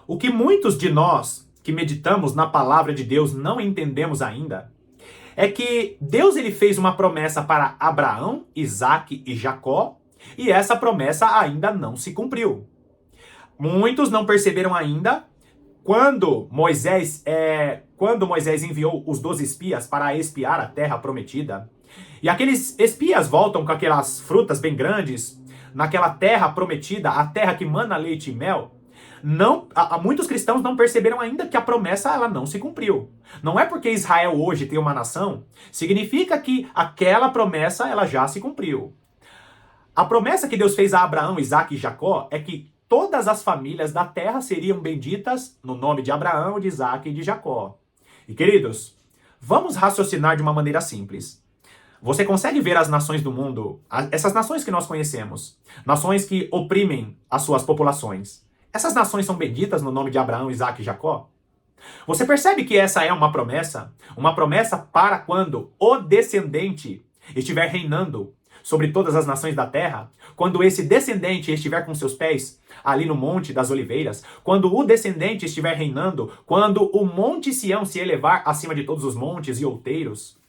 O que muitos de nós que meditamos na palavra de Deus não entendemos ainda é que Deus ele fez uma promessa para Abraão, Isaque e Jacó, e essa promessa ainda não se cumpriu. Muitos não perceberam ainda quando Moisés enviou os 12 espias para espiar a terra prometida. E aqueles espias voltam com aquelas frutas bem grandes, naquela terra prometida, a terra que mana leite e mel. Muitos cristãos não perceberam ainda que a promessa ela não se cumpriu. Não é porque Israel hoje tem uma nação, significa que aquela promessa ela já se cumpriu. A promessa que Deus fez a Abraão, Isaque e Jacó é que todas as famílias da terra seriam benditas no nome de Abraão, de Isaque e de Jacó. E queridos, vamos raciocinar de uma maneira simples. Você consegue ver as nações do mundo, essas nações que nós conhecemos, nações que oprimem as suas populações. Essas nações são benditas no nome de Abraão, Isaque e Jacó? Você percebe que essa é uma promessa para quando o descendente estiver reinando sobre todas as nações da terra, quando esse descendente estiver com seus pés ali no Monte das Oliveiras, quando o descendente estiver reinando, quando o Monte Sião se elevar acima de todos os montes e outeiros.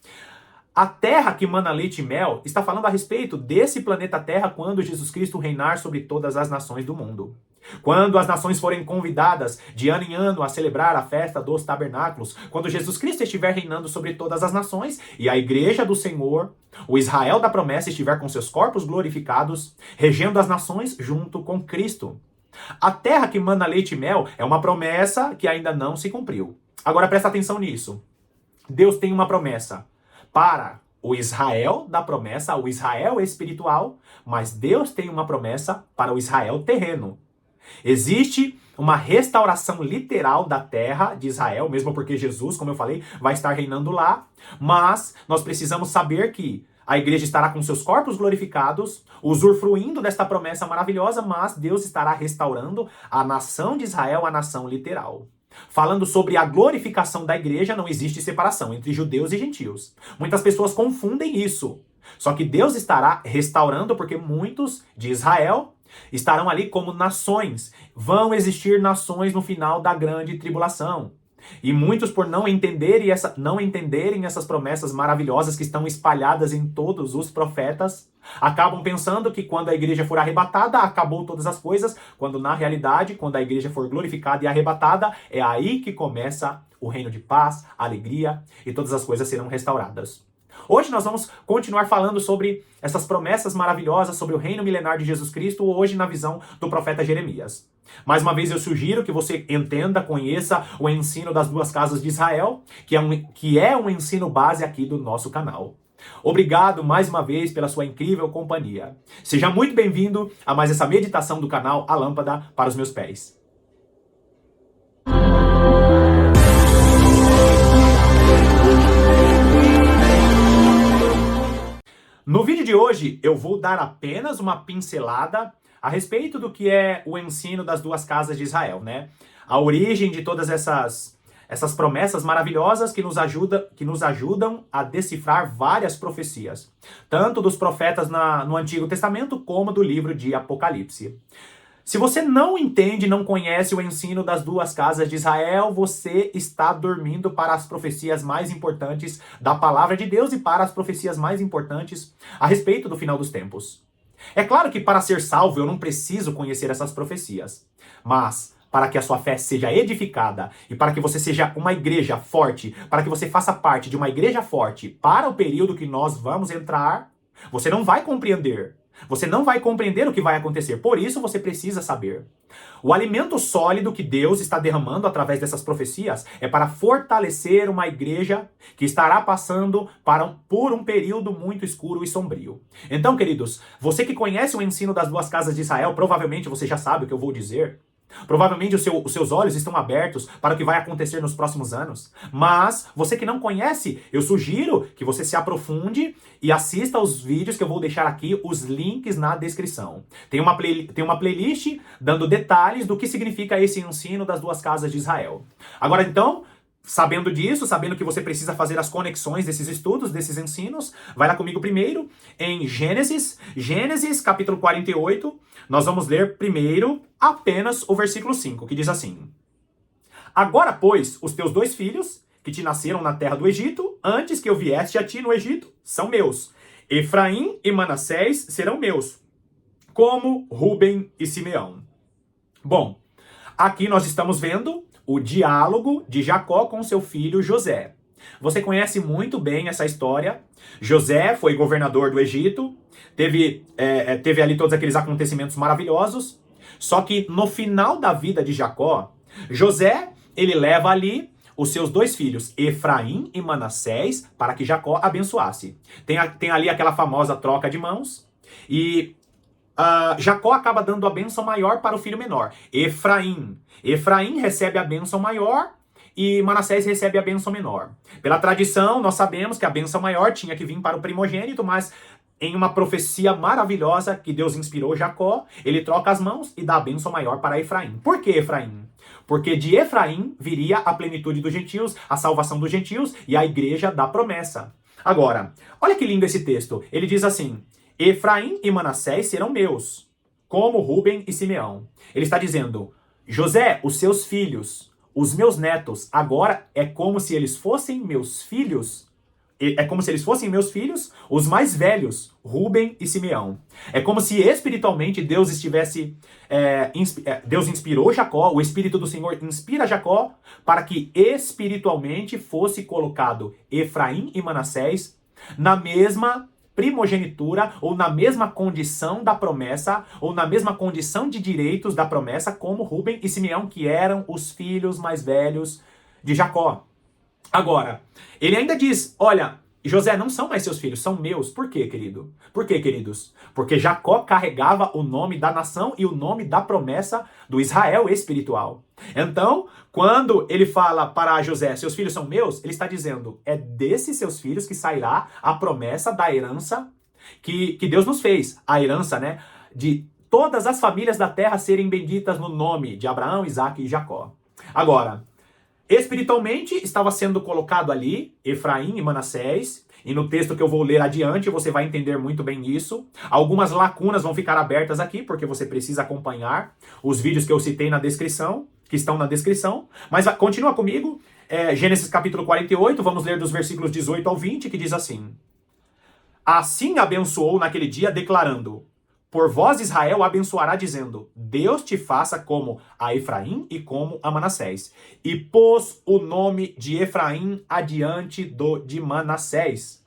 A terra que mana leite e mel está falando a respeito desse planeta Terra quando Jesus Cristo reinar sobre todas as nações do mundo. Quando as nações forem convidadas de ano em ano a celebrar a festa dos tabernáculos, quando Jesus Cristo estiver reinando sobre todas as nações e a igreja do Senhor, o Israel da promessa, estiver com seus corpos glorificados, regendo as nações junto com Cristo. A terra que mana leite e mel é uma promessa que ainda não se cumpriu. Agora presta atenção nisso. Deus tem uma promessa para o Israel da promessa, o Israel espiritual, mas Deus tem uma promessa para o Israel terreno. Existe uma restauração literal da terra de Israel, mesmo porque Jesus, como eu falei, vai estar reinando lá, mas nós precisamos saber que a igreja estará com seus corpos glorificados, usufruindo desta promessa maravilhosa, mas Deus estará restaurando a nação de Israel, a nação literal. Falando sobre a glorificação da igreja, não existe separação entre judeus e gentios. Muitas pessoas confundem isso. Só que Deus estará restaurando porque muitos de Israel estarão ali como nações. Vão existir nações no final da grande tribulação. E muitos, por não entenderem essas promessas maravilhosas que estão espalhadas em todos os profetas, acabam pensando que quando a igreja for arrebatada, acabou todas as coisas, quando na realidade, quando a igreja for glorificada e arrebatada, é aí que começa o reino de paz, alegria e todas as coisas serão restauradas. Hoje nós vamos continuar falando sobre essas promessas maravilhosas, sobre o reino milenar de Jesus Cristo, hoje na visão do profeta Jeremias. Mais uma vez eu sugiro que você entenda, conheça o ensino das duas casas de Israel, que é um ensino base aqui do nosso canal. Obrigado mais uma vez pela sua incrível companhia. Seja muito bem-vindo a mais essa meditação do canal A Lâmpada para os Meus Pés. No vídeo de hoje, eu vou dar apenas uma pincelada a respeito do que é o ensino das duas casas de Israel, né? A origem de todas essas promessas maravilhosas que nos ajudam a decifrar várias profecias, tanto dos profetas no Antigo Testamento como do livro de Apocalipse. Se você não entende, não conhece o ensino das duas casas de Israel, você está dormindo para as profecias mais importantes da palavra de Deus e para as profecias mais importantes a respeito do final dos tempos. É claro que para ser salvo eu não preciso conhecer essas profecias, mas para que a sua fé seja edificada e para que você seja uma igreja forte, para que você faça parte de uma igreja forte para o período que nós vamos entrar, você não vai compreender. Você não vai compreender o que vai acontecer, por isso você precisa saber. O alimento sólido que Deus está derramando através dessas profecias é para fortalecer uma igreja que estará passando por um período muito escuro e sombrio. Então, queridos, você que conhece o ensino das duas casas de Israel, provavelmente você já sabe o que eu vou dizer. Provavelmente os seus olhos estão abertos para o que vai acontecer nos próximos anos. Mas, você que não conhece, eu sugiro que você se aprofunde e assista aos vídeos que eu vou deixar aqui, os links na descrição. Tem uma playlist dando detalhes do que significa esse ensino das duas casas de Israel. Agora então, sabendo disso, sabendo que você precisa fazer as conexões desses estudos, desses ensinos, vai lá comigo primeiro em Gênesis capítulo 48. Nós vamos ler primeiro apenas o versículo 5, que diz assim: Agora, pois, os teus 2 filhos, que te nasceram na terra do Egito, antes que eu viesse a ti no Egito, são meus. Efraim e Manassés serão meus, como Ruben e Simeão. Bom, aqui nós estamos vendo o diálogo de Jacó com seu filho José. Você conhece muito bem essa história. José foi governador do Egito, teve ali todos aqueles acontecimentos maravilhosos. Só que no final da vida de Jacó, José, ele leva ali os seus 2 filhos, Efraim e Manassés, para que Jacó abençoasse. Tem ali aquela famosa troca de mãos, e Jacó acaba dando a bênção maior para o filho menor, Efraim. Efraim recebe a bênção maior e Manassés recebe a bênção menor. Pela tradição, nós sabemos que a bênção maior tinha que vir para o primogênito, mas em uma profecia maravilhosa que Deus inspirou Jacó, ele troca as mãos e dá a bênção maior para Efraim. Por que Efraim? Porque de Efraim viria a plenitude dos gentios, a salvação dos gentios e a igreja da promessa. Agora, olha que lindo esse texto. Ele diz assim: Efraim e Manassés serão meus, como Ruben e Simeão. Ele está dizendo: José, os seus filhos, os meus netos, agora é como se eles fossem meus filhos. É como se eles fossem meus filhos, os mais velhos, Ruben e Simeão. É como se espiritualmente Deus estivesse... Deus inspirou Jacó, o Espírito do Senhor inspira Jacó para que espiritualmente fosse colocado Efraim e Manassés na mesma primogenitura, ou na mesma condição da promessa, ou na mesma condição de direitos da promessa, como Ruben e Simeão, que eram os filhos mais velhos de Jacó. Agora, ele ainda diz, olha, José, não são mais seus filhos, são meus. Por quê, querido? Por quê, queridos? Porque Jacó carregava o nome da nação e o nome da promessa do Israel espiritual. Então, quando ele fala para José, seus filhos são meus, ele está dizendo, é desses seus filhos que sairá a promessa da herança que Deus nos fez. A herança, né, de todas as famílias da terra serem benditas no nome de Abraão, Isaque e Jacó. Agora, espiritualmente estava sendo colocado ali Efraim e Manassés, e no texto que eu vou ler adiante você vai entender muito bem isso. Algumas lacunas vão ficar abertas aqui, porque você precisa acompanhar os vídeos que eu citei na descrição, que estão na descrição. Mas continua comigo, Gênesis capítulo 48, vamos ler dos versículos 18 ao 20, que diz assim: Assim abençoou naquele dia, declarando: Por vós Israel abençoará, dizendo, Deus te faça como a Efraim e como a Manassés. E pôs o nome de Efraim adiante do de Manassés.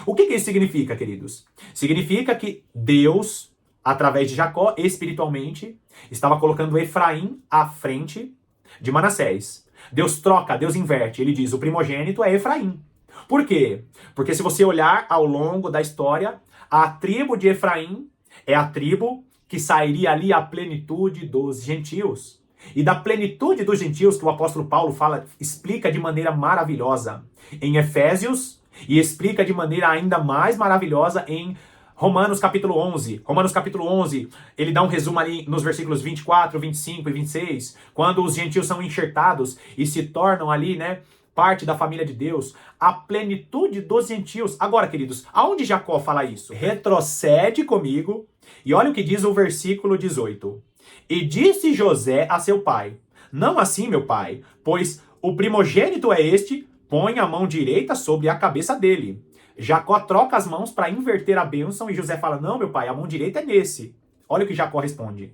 O que isso significa, queridos? Significa que Deus, através de Jacó, espiritualmente, estava colocando Efraim à frente de Manassés. Deus troca, Deus inverte. Ele diz, o primogênito é Efraim. Por quê? Porque se você olhar ao longo da história, a tribo de Efraim é a tribo que sairia ali a plenitude dos gentios. E da plenitude dos gentios que o apóstolo Paulo explica de maneira maravilhosa em Efésios e explica de maneira ainda mais maravilhosa em Romanos capítulo 11. Romanos capítulo 11, ele dá um resumo ali nos versículos 24, 25 e 26, quando os gentios são enxertados e se tornam ali, né, parte da família de Deus, a plenitude dos gentios. Agora, queridos, aonde Jacó fala isso? Retrocede comigo e olha o que diz o versículo 18. E disse José a seu pai, não assim, meu pai, pois o primogênito é este, põe a mão direita sobre a cabeça dele. Jacó troca as mãos para inverter a bênção e José fala, não, meu pai, a mão direita é nesse. Olha o que Jacó responde.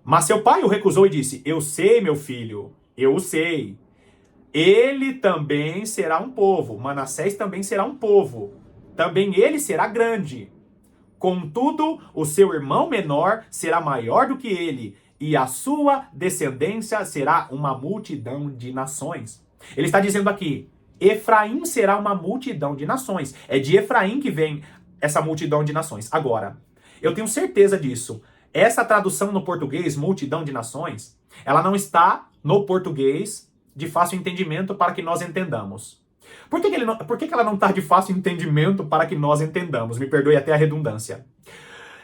Mas seu pai o recusou e disse, eu sei, meu filho, eu o sei. Ele também será um povo, Manassés também será um povo, também ele será grande. Contudo, o seu irmão menor será maior do que ele, e a sua descendência será uma multidão de nações. Ele está dizendo aqui, Efraim será uma multidão de nações. É de Efraim que vem essa multidão de nações. Agora, eu tenho certeza disso. Essa tradução no português, multidão de nações, ela não está no português de fácil entendimento para que nós entendamos. Por que ela não está de fácil entendimento para que nós entendamos? Me perdoe até a redundância.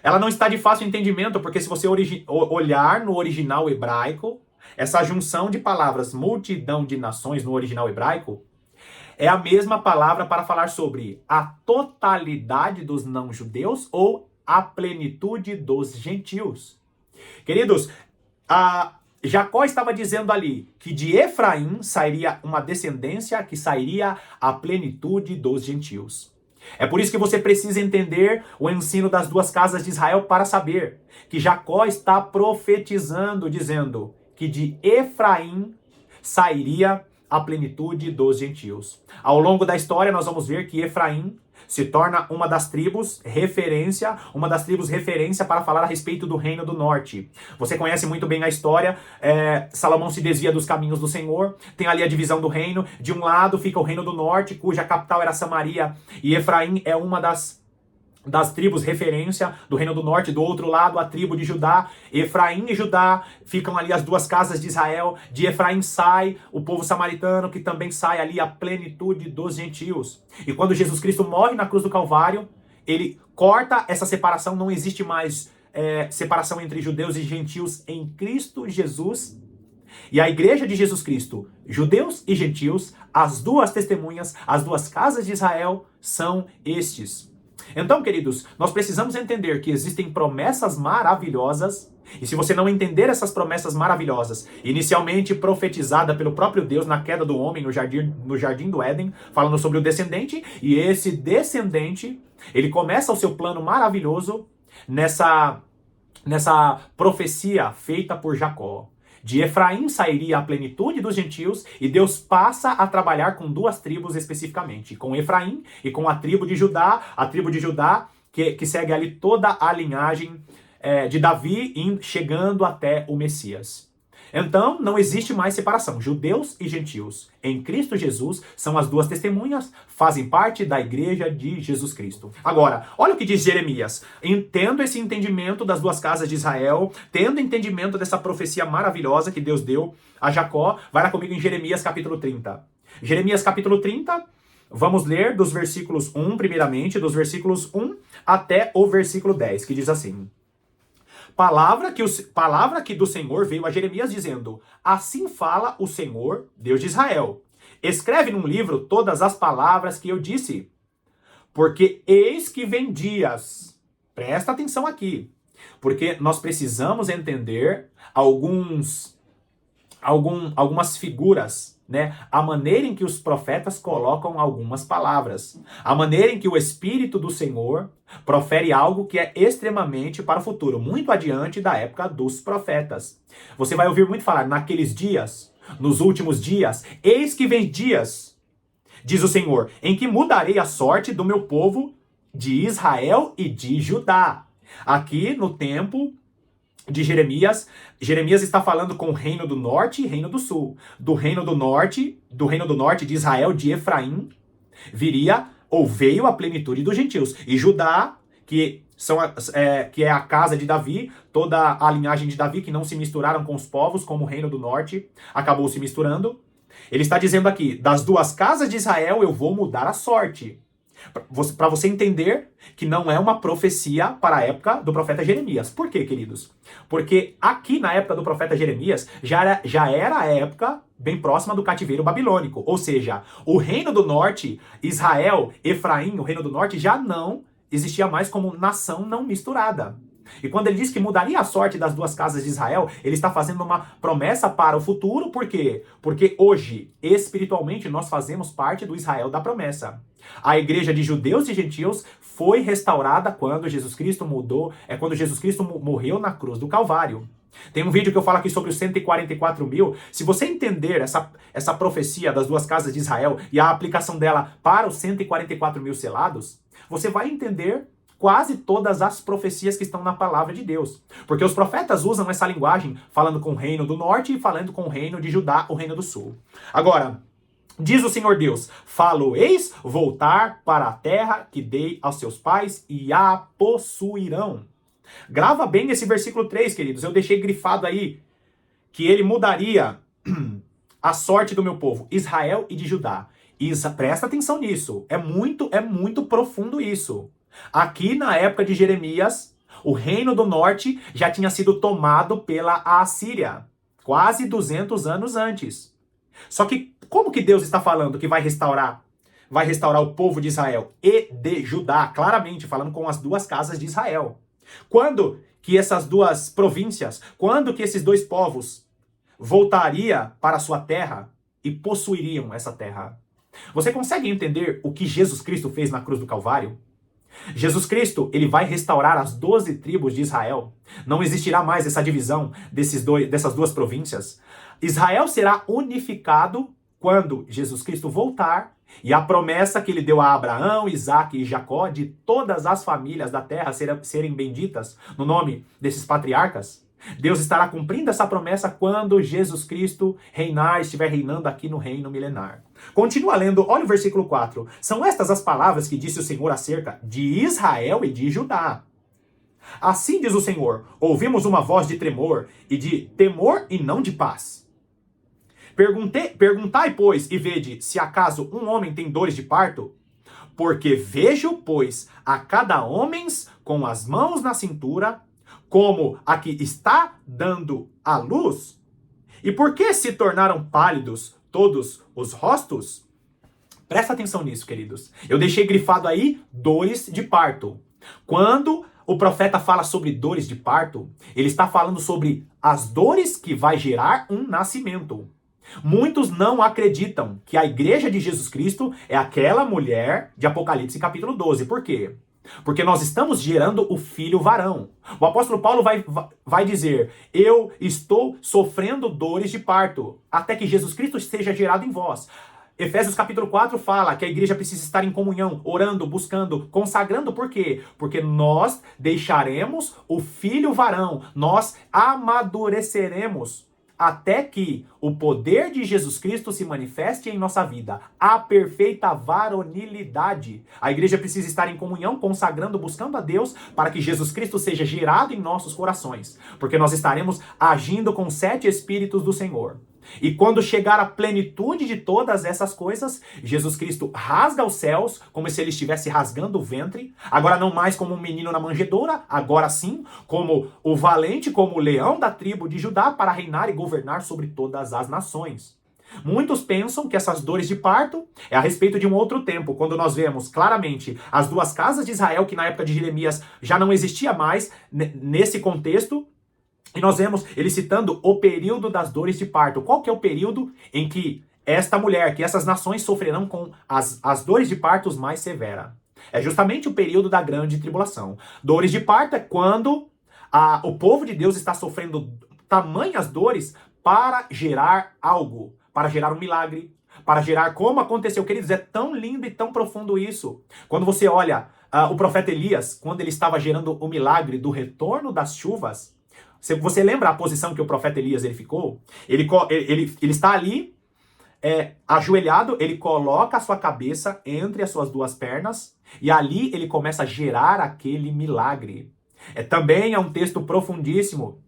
Ela não está de fácil entendimento porque se você olhar no original hebraico, essa junção de palavras multidão de nações no original hebraico é a mesma palavra para falar sobre a totalidade dos não-judeus ou a plenitude dos gentios. Queridos, Jacó estava dizendo ali que de Efraim sairia uma descendência que sairia a plenitude dos gentios. É por isso que você precisa entender o ensino das duas casas de Israel para saber que Jacó está profetizando, dizendo que de Efraim sairia a plenitude dos gentios. Ao longo da história, nós vamos ver que Efraim se torna uma das tribos referência para falar a respeito do reino do norte. Você conhece muito bem a história, Salomão se desvia dos caminhos do Senhor, tem ali a divisão do reino, de um lado fica o reino do norte, cuja capital era Samaria, e Efraim é uma das tribos referência do reino do norte. Do outro lado, a tribo de Judá. Efraim e Judá ficam ali as duas casas de Israel. De Efraim sai o povo samaritano, que também sai ali a plenitude dos gentios. E quando Jesus Cristo morre na cruz do Calvário, ele corta essa separação, não existe mais separação entre judeus e gentios em Cristo Jesus. E a igreja de Jesus Cristo, judeus e gentios, as duas testemunhas, as duas casas de Israel, são estes. Então, queridos, nós precisamos entender que existem promessas maravilhosas, e se você não entender essas promessas maravilhosas, inicialmente profetizada pelo próprio Deus na queda do homem no jardim do Éden, falando sobre o descendente, e esse descendente, ele começa o seu plano maravilhoso nessa profecia feita por Jacó. De Efraim sairia a plenitude dos gentios, e Deus passa a trabalhar com duas tribos especificamente, com Efraim e com a tribo de Judá que segue ali toda a linhagem de Davi, chegando até o Messias. Então, não existe mais separação. Judeus e gentios em Cristo Jesus são as duas testemunhas, fazem parte da igreja de Jesus Cristo. Agora, olha o que diz Jeremias. Tendo esse entendimento das duas casas de Israel, tendo entendimento dessa profecia maravilhosa que Deus deu a Jacó, vai lá comigo em Jeremias capítulo 30. Jeremias capítulo 30, vamos ler dos versículos 1, primeiramente, dos versículos 1 até o versículo 10, que diz assim: Palavra que do Senhor veio a Jeremias dizendo: Assim fala o Senhor, Deus de Israel. Escreve num livro todas as palavras que eu disse. Porque eis que vem dias. Presta atenção aqui. Porque nós precisamos entender algumas figuras, né? A maneira em que os profetas colocam algumas palavras. A maneira em que o Espírito do Senhor profere algo que é extremamente para o futuro, muito adiante da época dos profetas. Você vai ouvir muito falar, naqueles dias, nos últimos dias, eis que vem dias, diz o Senhor, em que mudarei a sorte do meu povo de Israel e de Judá. Aqui no tempo de Jeremias está falando com o reino do norte e reino do sul. Do reino do norte de Israel, de Efraim, veio a plenitude dos gentios. E Judá, que é a casa de Davi, toda a linhagem de Davi, que não se misturaram com os povos, como o reino do norte, acabou se misturando. Ele está dizendo aqui, das duas casas de Israel eu vou mudar a sorte. Para você entender que não é uma profecia para a época do profeta Jeremias. Por quê, queridos? Porque aqui na época do profeta Jeremias já era a época bem próxima do cativeiro babilônico. Ou seja, o reino do norte, Israel, Efraim, o reino do norte, já não existia mais como nação não misturada. E quando ele diz que mudaria a sorte das duas casas de Israel, ele está fazendo uma promessa para o futuro. Por quê? Porque hoje, espiritualmente, nós fazemos parte do Israel da promessa. A igreja de judeus e gentios foi restaurada quando Jesus Cristo morreu na cruz do Calvário. Tem um vídeo que eu falo aqui sobre os 144 mil. Se você entender essa profecia das duas casas de Israel e a aplicação dela para os 144 mil selados, você vai entender quase todas as profecias que estão na palavra de Deus. Porque os profetas usam essa linguagem falando com o reino do norte e falando com o reino de Judá, o reino do sul. Agora, diz o Senhor Deus, falo-eis voltar para a terra que dei aos seus pais e a possuirão. Grava bem esse versículo 3, queridos. Eu deixei grifado aí que ele mudaria a sorte do meu povo, Israel e de Judá. Presta atenção nisso. É muito profundo isso. Aqui na época de Jeremias, o reino do norte já tinha sido tomado pela Assíria, quase 200 anos antes. Só que como que Deus está falando que vai restaurar o povo de Israel e de Judá? Claramente falando com as duas casas de Israel. Quando que essas duas províncias, quando que esses dois povos voltaria para sua terra e possuiriam essa terra. Você consegue entender o que Jesus Cristo fez na cruz do Calvário? Jesus Cristo, ele vai restaurar as 12 tribos de Israel. Não existirá mais essa divisão dessas duas províncias. Israel será unificado quando Jesus Cristo voltar, e a promessa que ele deu a Abraão, Isaque e Jacó de todas as famílias da terra serem benditas no nome desses patriarcas. Deus estará cumprindo essa promessa quando Jesus Cristo estiver reinando aqui no reino milenar. Continua lendo, olha o versículo 4. São estas as palavras que disse o Senhor acerca de Israel e de Judá. Assim diz o Senhor, ouvimos uma voz de tremor e de temor e não de paz. Perguntai, pois, e vede, se acaso um homem tem dores de parto? Porque vejo, pois, a cada homem com as mãos na cintura, como a que está dando à luz? E por que se tornaram pálidos todos os rostos? Presta atenção nisso, queridos. Eu deixei grifado aí dores de parto. Quando o profeta fala sobre dores de parto, ele está falando sobre as dores que vai gerar um nascimento. Muitos não acreditam que a igreja de Jesus Cristo é aquela mulher de Apocalipse capítulo 12. Por quê? Porque nós estamos gerando o filho varão. O apóstolo Paulo vai dizer, eu estou sofrendo dores de parto, até que Jesus Cristo seja gerado em vós. Efésios capítulo 4 fala que a igreja precisa estar em comunhão, orando, buscando, consagrando. Por quê? Porque nós deixaremos o filho varão, nós amadureceremos até que o poder de Jesus Cristo se manifeste em nossa vida. A perfeita varonilidade. A igreja precisa estar em comunhão, consagrando, buscando a Deus, para que Jesus Cristo seja gerado em nossos corações. Porque nós estaremos agindo com 7 Espíritos do Senhor. E quando chegar a plenitude de todas essas coisas, Jesus Cristo rasga os céus, como se ele estivesse rasgando o ventre, agora não mais como um menino na manjedoura, agora sim, como o valente, como o leão da tribo de Judá, para reinar e governar sobre todas as nações. Muitos pensam que essas dores de parto é a respeito de um outro tempo, quando nós vemos claramente as 2 casas de Israel, que na época de Jeremias já não existia mais nesse contexto. E nós vemos ele citando o período das dores de parto. Qual que é o período em que esta mulher, que essas nações sofrerão com as dores de partos mais severas? É justamente o período da grande tribulação. Dores de parto é quando o povo de Deus está sofrendo tamanhas dores para gerar algo, para gerar um milagre, para gerar como aconteceu. Queridos, é tão lindo e tão profundo isso. Quando você olha o profeta Elias, quando ele estava gerando o milagre do retorno das chuvas, você lembra a posição que o profeta Elias ele ficou? Ele está ali, ajoelhado, ele coloca a sua cabeça entre as suas 2 pernas, e ali ele começa a gerar aquele milagre. Também é um texto profundíssimo.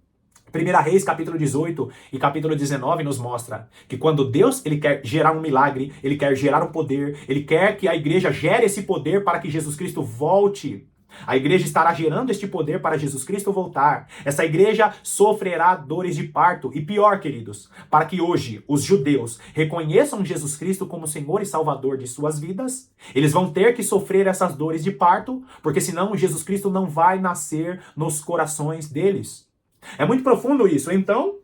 1 Reis, capítulo 18 e capítulo 19 nos mostra que quando Deus ele quer gerar um milagre, ele quer gerar um poder, ele quer que a igreja gere esse poder para que Jesus Cristo volte. A igreja estará gerando este poder para Jesus Cristo voltar. Essa igreja sofrerá dores de parto. E pior, queridos, para que hoje os judeus reconheçam Jesus Cristo como Senhor e Salvador de suas vidas, eles vão ter que sofrer essas dores de parto, porque senão Jesus Cristo não vai nascer nos corações deles. É muito profundo isso. Então,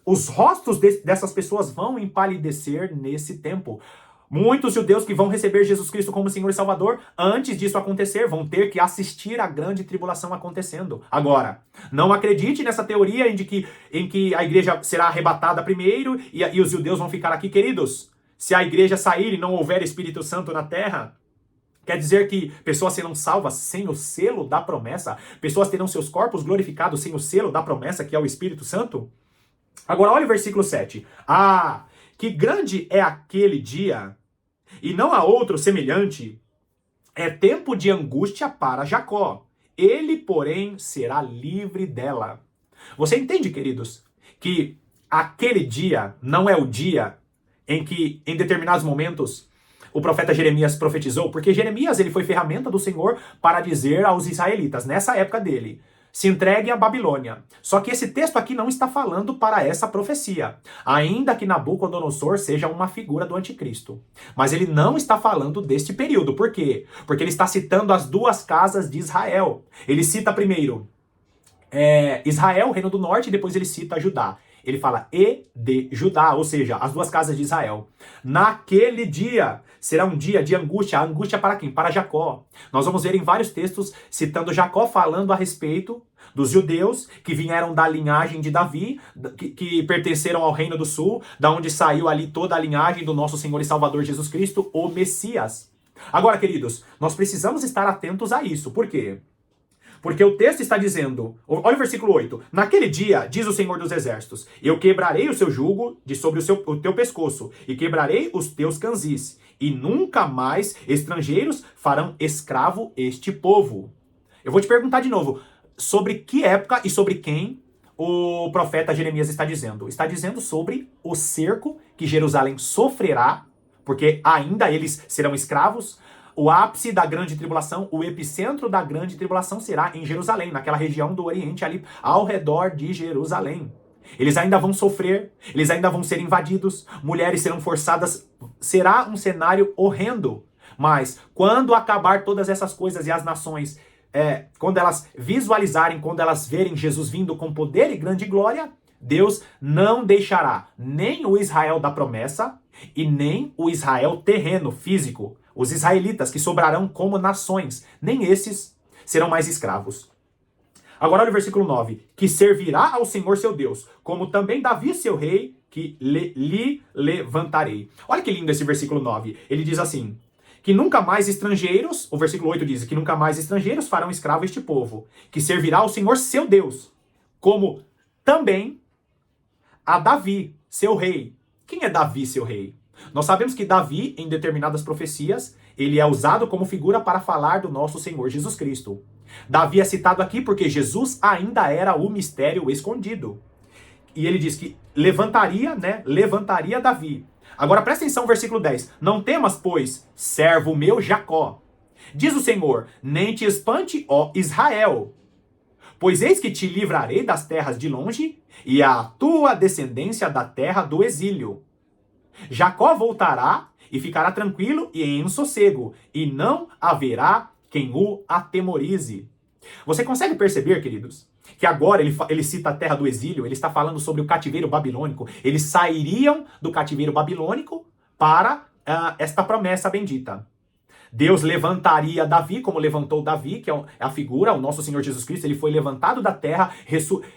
os rostos dessas pessoas vão empalidecer nesse tempo. Muitos judeus que vão receber Jesus Cristo como Senhor e Salvador, antes disso acontecer, vão ter que assistir a grande tribulação acontecendo. Agora, não acredite nessa teoria em que a igreja será arrebatada primeiro e os judeus vão ficar aqui. Queridos, se a igreja sair e não houver Espírito Santo na terra, quer dizer que pessoas serão salvas sem o selo da promessa? Pessoas terão seus corpos glorificados sem o selo da promessa, que é o Espírito Santo? Agora, olha o versículo 7. Que grande é aquele dia, e não há outro semelhante. É tempo de angústia para Jacó. Ele, porém, será livre dela. Você entende, queridos, que aquele dia não é o dia em que, em determinados momentos, o profeta Jeremias profetizou? Porque Jeremias ele foi ferramenta do Senhor para dizer aos israelitas, nessa época dele, se entregue à Babilônia. Só que esse texto aqui não está falando para essa profecia. Ainda que Nabucodonosor seja uma figura do anticristo. Mas ele não está falando deste período. Por quê? Porque ele está citando as 2 casas de Israel. Ele cita primeiro Israel, reino do norte, e depois ele cita Judá. Ele fala e de Judá, ou seja, as duas casas de Israel. Naquele dia será um dia de angústia. A angústia para quem? Para Jacó. Nós vamos ver em vários textos citando Jacó falando a respeito dos judeus que vieram da linhagem de Davi, que pertenceram ao reino do sul, da onde saiu ali toda a linhagem do nosso Senhor e Salvador Jesus Cristo, o Messias. Agora, queridos, nós precisamos estar atentos a isso. Por quê? Porque o texto está dizendo, olha o versículo 8, naquele dia, diz o Senhor dos Exércitos, eu quebrarei o seu jugo de sobre o teu pescoço, e quebrarei os teus canzis, e nunca mais estrangeiros farão escravo este povo. Eu vou te perguntar de novo, sobre que época e sobre quem o profeta Jeremias está dizendo? Está dizendo sobre o cerco que Jerusalém sofrerá, porque ainda eles serão escravos. O ápice da grande tribulação, o epicentro da grande tribulação será em Jerusalém, naquela região do Oriente ali, ao redor de Jerusalém. Eles ainda vão sofrer, eles ainda vão ser invadidos, mulheres serão forçadas, será um cenário horrendo. Mas quando acabar todas essas coisas e as nações, quando elas visualizarem, quando elas verem Jesus vindo com poder e grande glória, Deus não deixará nem o Israel da promessa e nem o Israel terreno, físico, os israelitas que sobrarão como nações, nem esses serão mais escravos. Agora olha o versículo 9. Que servirá ao Senhor seu Deus, como também Davi seu rei, que lhe levantarei. Olha que lindo esse versículo 9. Ele diz assim, que nunca mais estrangeiros, o versículo 8 diz, que nunca mais estrangeiros farão escravo este povo, que servirá ao Senhor seu Deus, como também a Davi, seu rei. Quem é Davi, seu rei? Nós sabemos que Davi, em determinadas profecias, ele é usado como figura para falar do nosso Senhor Jesus Cristo. Davi é citado aqui porque Jesus ainda era o mistério escondido. E ele diz que levantaria Davi. Agora presta atenção no versículo 10. Não temas, pois, servo meu Jacó. Diz o Senhor, nem te espante, ó Israel. Pois eis que te livrarei das terras de longe e a tua descendência da terra do exílio. Jacó voltará e ficará tranquilo e em sossego, e não haverá quem o atemorize. Você consegue perceber, queridos, que agora ele cita a terra do exílio, ele está falando sobre o cativeiro babilônico. Eles sairiam do cativeiro babilônico para esta promessa bendita. Deus levantaria Davi, como levantou Davi, que é a figura, o nosso Senhor Jesus Cristo, ele foi levantado da terra,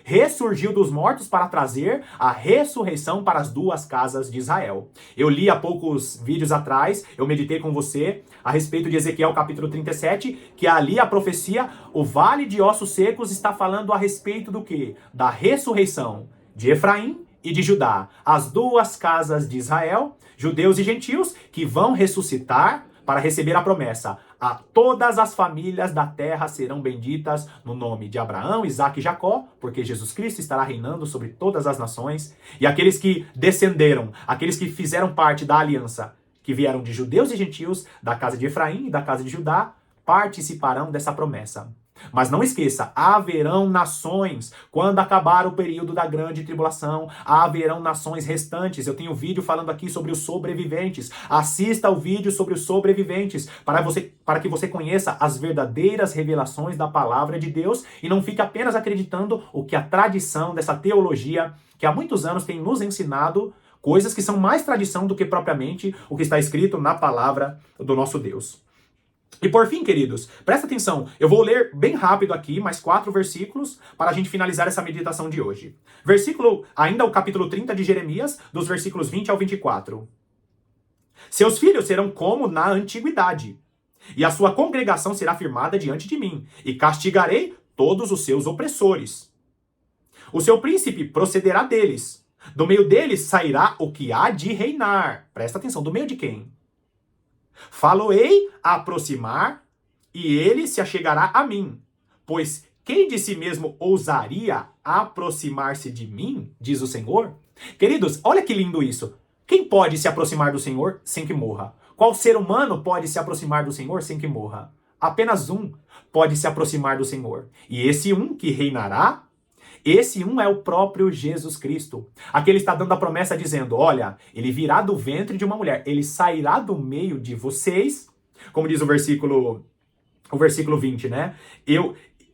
ressurgiu dos mortos para trazer a ressurreição para as duas casas de Israel. Eu li há poucos vídeos atrás, eu meditei com você a respeito de Ezequiel capítulo 37, que ali a profecia, o vale de ossos secos, está falando a respeito do quê? Da ressurreição de Efraim e de Judá. As duas casas de Israel, judeus e gentios, que vão ressuscitar para receber a promessa. A todas as famílias da terra serão benditas no nome de Abraão, Isaque e Jacó, porque Jesus Cristo estará reinando sobre todas as nações. E aqueles que descenderam, aqueles que fizeram parte da aliança, que vieram de judeus e gentios, da casa de Efraim e da casa de Judá, participarão dessa promessa. Mas não esqueça, haverão nações, quando acabar o período da grande tribulação, haverão nações restantes. Eu tenho um vídeo falando aqui sobre os sobreviventes. Assista o vídeo sobre os sobreviventes, para que você conheça as verdadeiras revelações da palavra de Deus e não fique apenas acreditando o que a tradição dessa teologia, que há muitos anos tem nos ensinado, coisas que são mais tradição do que propriamente o que está escrito na palavra do nosso Deus. E por fim, queridos, presta atenção, eu vou ler bem rápido aqui, mais 4 versículos, para a gente finalizar essa meditação de hoje. Ainda o capítulo 30 de Jeremias, dos versículos 20 ao 24. Seus filhos serão como na antiguidade, e a sua congregação será firmada diante de mim, e castigarei todos os seus opressores. O seu príncipe procederá deles, do meio deles sairá o que há de reinar. Presta atenção, do meio de quem? Falo-ei a aproximar, e ele se achegará a mim. Pois quem de si mesmo ousaria aproximar-se de mim, diz o Senhor? Queridos, olha que lindo isso. Quem pode se aproximar do Senhor sem que morra? Qual ser humano pode se aproximar do Senhor sem que morra? Apenas um pode se aproximar do Senhor. E esse um que reinará, esse um é o próprio Jesus Cristo. Aqui ele está dando a promessa dizendo, olha, ele virá do ventre de uma mulher, ele sairá do meio de vocês, como diz o versículo 20, né?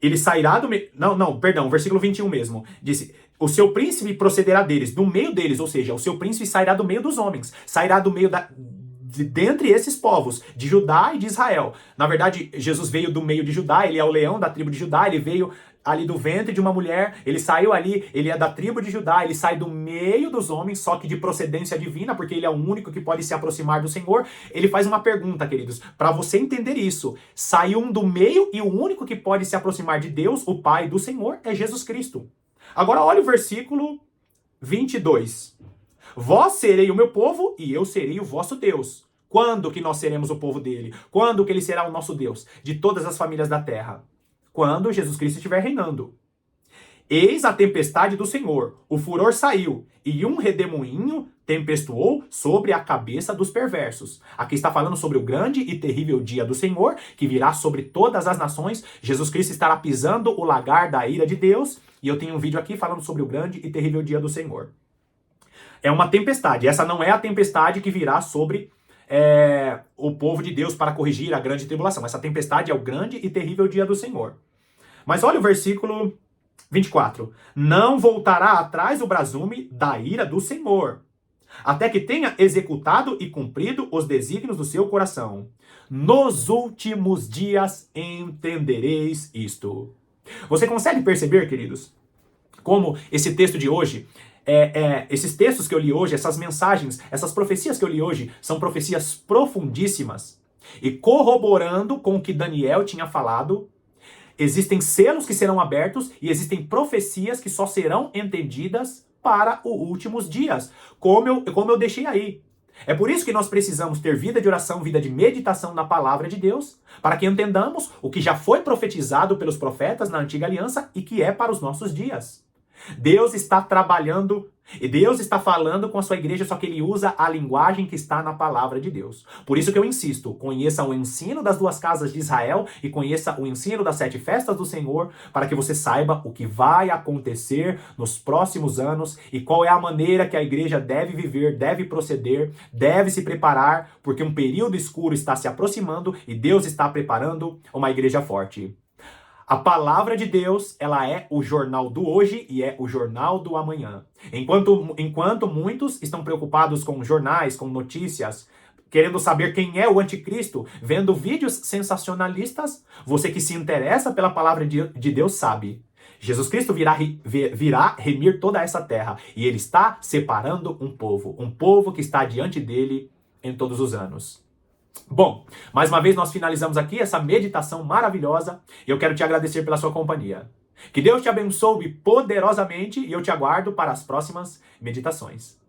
ele sairá do meio... Não, perdão, versículo 21 mesmo. Disse, o seu príncipe procederá deles, do meio deles, ou seja, o seu príncipe sairá do meio dos homens, sairá do meio dentre esses povos, de Judá e de Israel. Na verdade, Jesus veio do meio de Judá, ele é o leão da tribo de Judá, ele veio ali do ventre de uma mulher, ele saiu ali, ele é da tribo de Judá, ele sai do meio dos homens, só que de procedência divina, porque ele é o único que pode se aproximar do Senhor. Ele faz uma pergunta, queridos, para você entender isso. Sai um do meio e o único que pode se aproximar de Deus, o Pai do Senhor, é Jesus Cristo. Agora olha o versículo 22. Vós serei o meu povo e eu serei o vosso Deus. Quando que nós seremos o povo dele? Quando que ele será o nosso Deus? De todas as famílias da terra. Quando Jesus Cristo estiver reinando. Eis a tempestade do Senhor, o furor saiu, e um redemoinho tempestuou sobre a cabeça dos perversos. Aqui está falando sobre o grande e terrível dia do Senhor, que virá sobre todas as nações. Jesus Cristo estará pisando o lagar da ira de Deus, e eu tenho um vídeo aqui falando sobre o grande e terrível dia do Senhor. É uma tempestade, essa não é a tempestade que virá sobre o povo de Deus para corrigir a grande tribulação. Essa tempestade é o grande e terrível dia do Senhor. Mas olha o versículo 24. Não voltará atrás o brasume da ira do Senhor, até que tenha executado e cumprido os desígnios do seu coração. Nos últimos dias entendereis isto. Você consegue perceber, queridos, como esse texto de hoje, esses textos que eu li hoje, essas mensagens, essas profecias que eu li hoje, são profecias profundíssimas e corroborando com o que Daniel tinha falado. Existem selos que serão abertos e existem profecias que só serão entendidas para os últimos dias, como eu deixei aí. É por isso que nós precisamos ter vida de oração, vida de meditação na palavra de Deus, para que entendamos o que já foi profetizado pelos profetas na antiga aliança e que é para os nossos dias. Deus está trabalhando e Deus está falando com a sua igreja, só que ele usa a linguagem que está na palavra de Deus. Por isso que eu insisto, conheça o ensino das duas casas de Israel e conheça o ensino das 7 festas do Senhor, para que você saiba o que vai acontecer nos próximos anos e qual é a maneira que a igreja deve viver, deve proceder, deve se preparar, porque um período escuro está se aproximando e Deus está preparando uma igreja forte. A palavra de Deus, ela é o jornal do hoje e é o jornal do amanhã. Enquanto muitos estão preocupados com jornais, com notícias, querendo saber quem é o anticristo, vendo vídeos sensacionalistas, você que se interessa pela palavra de Deus sabe. Jesus Cristo virá remir toda essa terra e ele está separando um povo que está diante dele em todos os anos. Bom, mais uma vez nós finalizamos aqui essa meditação maravilhosa e eu quero te agradecer pela sua companhia. Que Deus te abençoe poderosamente e eu te aguardo para as próximas meditações.